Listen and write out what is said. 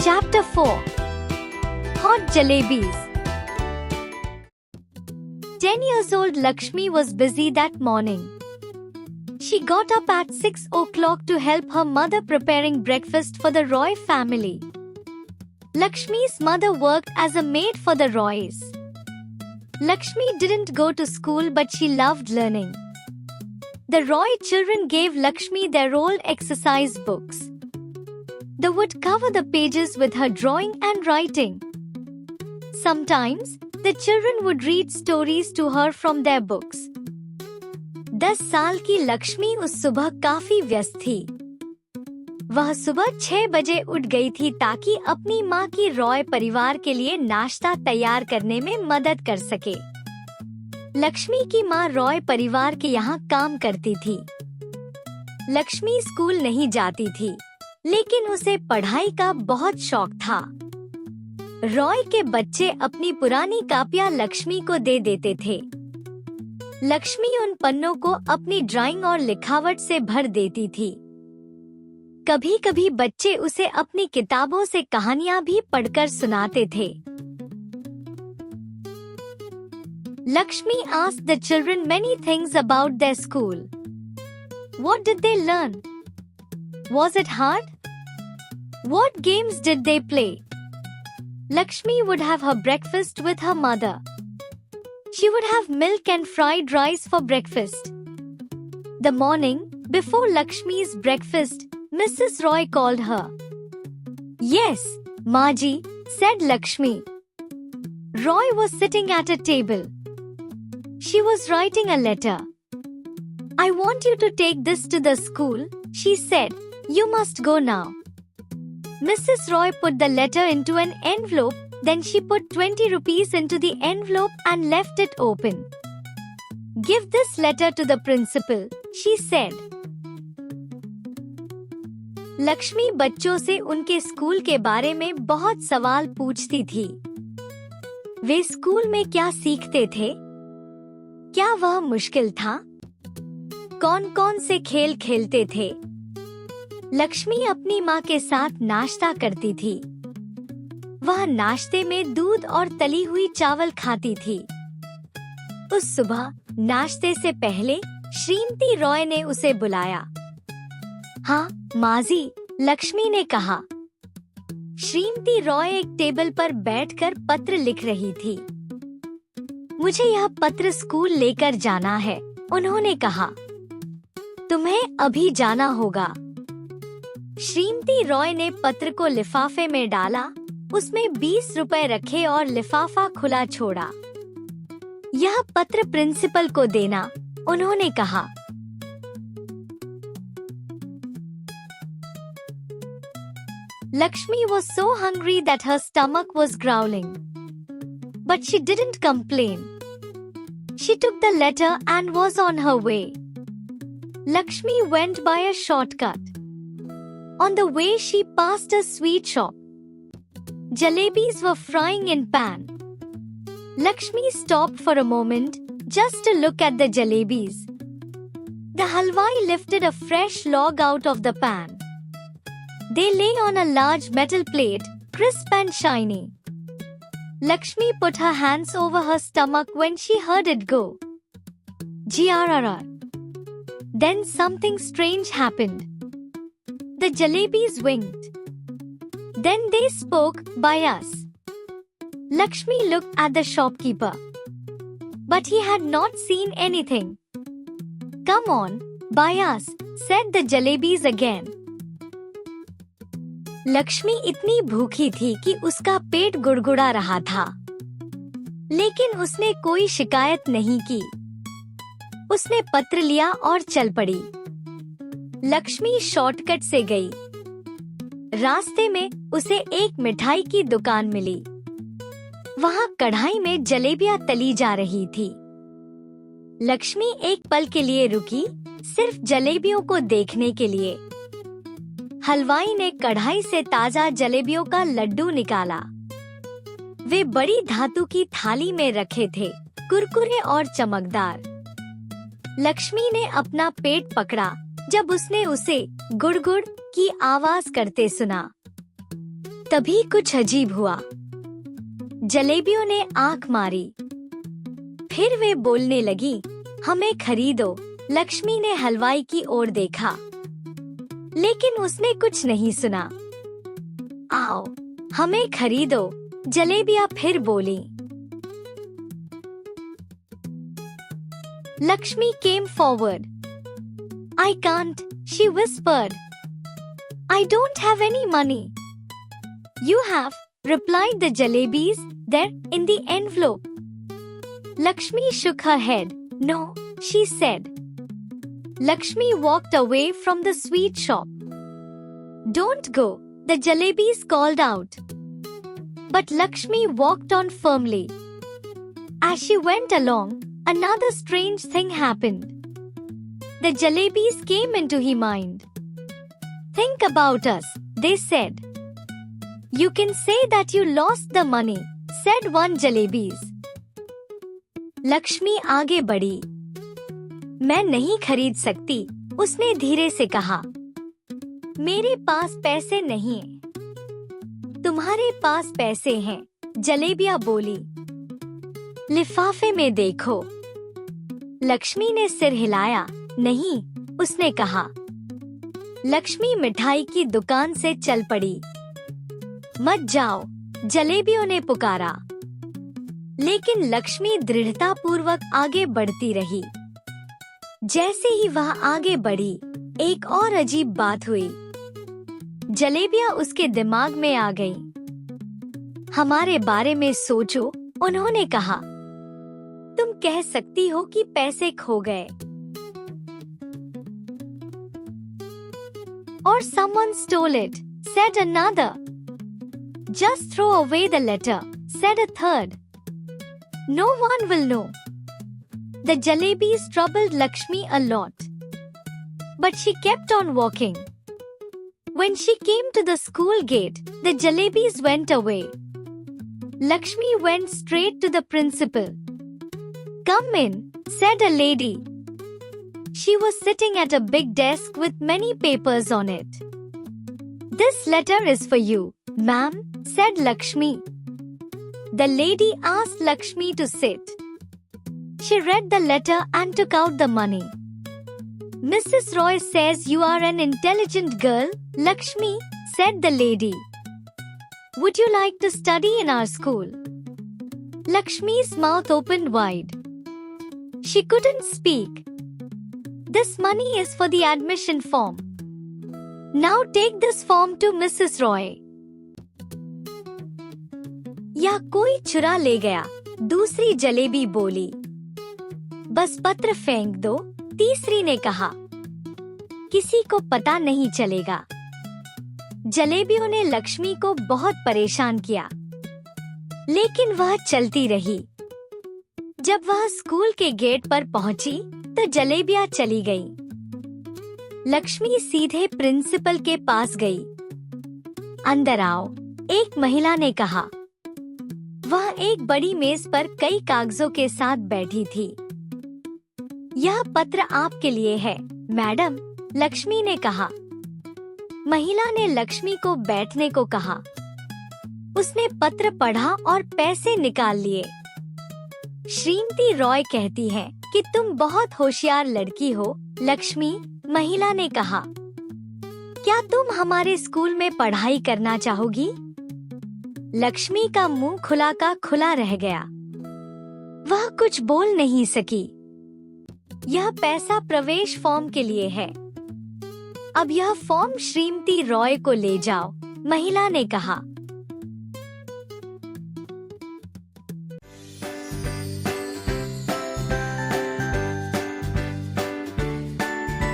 Chapter 4 Hot Jalebis 10 years old Lakshmi was busy that morning. She got up at 6 o'clock to help her mother preparing breakfast for the Roy family. Lakshmi's mother worked as a maid for the Roys. Lakshmi didn't go to school but she loved learning. The Roy children gave Lakshmi their old exercise books. They would cover the pages with her drawing and writing. Sometimes, the children would read stories to her from their books. 10 साल की लक्ष्मी उस सुबह काफी व्यस्त थी। वह सुबह 6 बजे उठ गई थी ताकि अपनी माँ की रॉय परिवार के लिए नाश्ता तैयार करने में मदद कर सके। लक्ष्मी की माँ रॉय परिवार के यहाँ काम करती थी। लक्ष्मी स्कूल नहीं जाती थी, लेकिन उसे पढ़ाई का बहुत शौक था। रॉय के बच्चे अपनी पुरानी कापियाँ लक्ष्मी को दे देते थे। लक्ष्मी उन पन्नों को अपनी ड्राइंग और लिखावट से भर देती थी। कभी-कभी बच्चे उसे अपनी किताबों से कहानियाँ भी पढ़कर सुनाते थे। Lakshmi asked the children many things about their school. What did they learn? Was it hard? What games did they play? Lakshmi would have her breakfast with her mother. She would have milk and fried rice for breakfast. The morning before Lakshmi's breakfast, Mrs. Roy called her. Yes, Maji, said Lakshmi. Roy was sitting at a table. She was writing a letter. I want you to take this to the school, she said. You must go now. Mrs. Roy put the letter into an envelope, then she put 20 rupees into the envelope and left it open. Give this letter to the principal, she said. Lakshmi बच्चों से उनके school के बारे में बहुत सवाल पूछती थी। वे स्कूल में क्या सीखते थे? क्या वह मुश्किल था? कौन-कौन से खेल खेलते थे? लक्ष्मी अपनी माँ के साथ नाश्ता करती थी। वह नाश्ते में दूध और तली हुई चावल खाती थी। उस सुबह नाश्ते से पहले श्रीमती रॉय ने उसे बुलाया। हाँ, माजी, लक्ष्मी ने कहा। श्रीमती रॉय एक टेबल पर बैठकर पत्र लिख रही थी। मुझे यह पत्र स्कूल लेकर जाना है, उन्होंने कहा। तुम्हें अभी जाना होगा। श्रीमती रॉय ने पत्र को लिफाफे में डाला, उसमें 20 रुपए रखे और लिफाफा खुला छोड़ा। यह पत्र प्रिंसिपल को देना, उन्होंने कहा। Lakshmi was so hungry that her stomach was growling. But she didn't complain. She took the letter and was on her way. Lakshmi went by a shortcut. On the way she passed a sweet shop. Jalebis were frying in pan. Lakshmi stopped for a moment just to look at the jalebis. The halwai lifted a fresh log out of the pan. They lay on a large metal plate, crisp and shiny. Lakshmi put her hands over her stomach when she heard it go. Grrr. Then something strange happened. The jalebis winked. Then they spoke, buy us. Lakshmi looked at the shopkeeper. But he had not seen anything. Come on, buy us, said the jalebis again. Lakshmi इतनी भूखी थी कि उसका पेट गुड़गुड़ा रहा था, लेकिन उसने कोई शिकायत नहीं की। उसने पत्र लिया और चल पड़ी। लक्ष्मी शॉर्टकट से गई। रास्ते में उसे एक मिठाई की दुकान मिली। वहाँ कढ़ाई में जलेबियाँ तली जा रही थी। लक्ष्मी एक पल के लिए रुकी, सिर्फ जलेबियों को देखने के लिए। हलवाई ने कढ़ाई से ताजा जलेबियों का लड्डू निकाला। वे बड़ी धातु की थाली में रखे थे, कुरकुरे और चमकदार। लक्ष्मी ने अपना पेट पकड़ा जब उसने उसे गुड़गुड़ की आवाज करते सुना। तभी कुछ अजीब हुआ। जलेबियों ने आंख मारी। फिर वे बोलने लगी, हमें खरीदो। लक्ष्मी ने हलवाई की ओर देखा, लेकिन उसने कुछ नहीं सुना। आओ, हमें खरीदो, जलेबियां फिर बोली। Lakshmi came forward. I can't, she whispered. I don't have any money. You have, replied the jalebis, there, in the envelope. Lakshmi shook her head. No, she said. Lakshmi walked away from the sweet shop. Don't go, the jalebis called out. But Lakshmi walked on firmly. As she went along, another strange thing happened. The jalebis came into her mind. Think about us, they said. You can say that you lost the money, said one jalebis. Lakshmi आगे बढ़ी। मैं नहीं खरीद सकती, उसने धीरे से कहा। मेरे पास पैसे नहीं हैं। तुम्हारे पास पैसे हैं, जलेबियां बोली। लिफाफे में देखो। लक्ष्मी ने सिर हिलाया। नहीं, उसने कहा। लक्ष्मी मिठाई की दुकान से चल पड़ी। मत जाओ, जलेबियों ने पुकारा। लेकिन लक्ष्मी दृढ़तापूर्वक आगे बढ़ती रही। जैसे ही वह आगे बढ़ी, एक और अजीब बात हुई। जलेबियां उसके दिमाग में आ गईं। हमारे बारे में सोचो, उन्होंने कहा। तुम कह सकती हो कि पैसे खो गए। Or someone stole it, said another. Just throw away the letter, said a third. No one will know. The jalebis troubled Lakshmi a lot. But she kept on walking. When she came to the school gate, the jalebis went away. Lakshmi went straight to the principal. Come in, said a lady. She was sitting at a big desk with many papers on it. This letter is for you, ma'am, said Lakshmi. The lady asked Lakshmi to sit. She read the letter and took out the money. Mrs. Roy says you are an intelligent girl, Lakshmi, said the lady. Would you like to study in our school? Lakshmi's mouth opened wide. She couldn't speak. This money is for the admission form. Now take this form to Mrs. Roy. या कोई चुरा ले गया, दूसरी जलेबी बोली। बस पत्र फेंक दो, तीसरी ने कहा। किसी को पता नहीं चलेगा। जलेबियों ने लक्ष्मी को बहुत परेशान किया, लेकिन वह चलती रही। जब वह स्कूल के गेट पर पहुंची, तो जलेबियां चली गईं। लक्ष्मी सीधे प्रिंसिपल के पास गई। अंदर आओ, एक महिला ने कहा। वह एक बड़ी मेज पर कई कागजों के साथ बैठी थी। यह पत्र आपके लिए है, मैडम, लक्ष्मी ने कहा। महिला ने लक्ष्मी को बैठने को कहा। उसने पत्र पढ़ा और पैसे निकाल लिए। श्रीमती रॉय कहती हैं कि तुम बहुत होशियार लड़की हो, लक्ष्मी, महिला ने कहा। क्या तुम हमारे स्कूल में पढ़ाई करना चाहोगी? लक्ष्मी का मुंह खुला का खुला रह गया। वह कुछ बोल नहीं सकी। यह पैसा प्रवेश फॉर्म के लिए है। अब यह फॉर्म श्रीमती रॉय को ले जाओ, महिला ने कहा।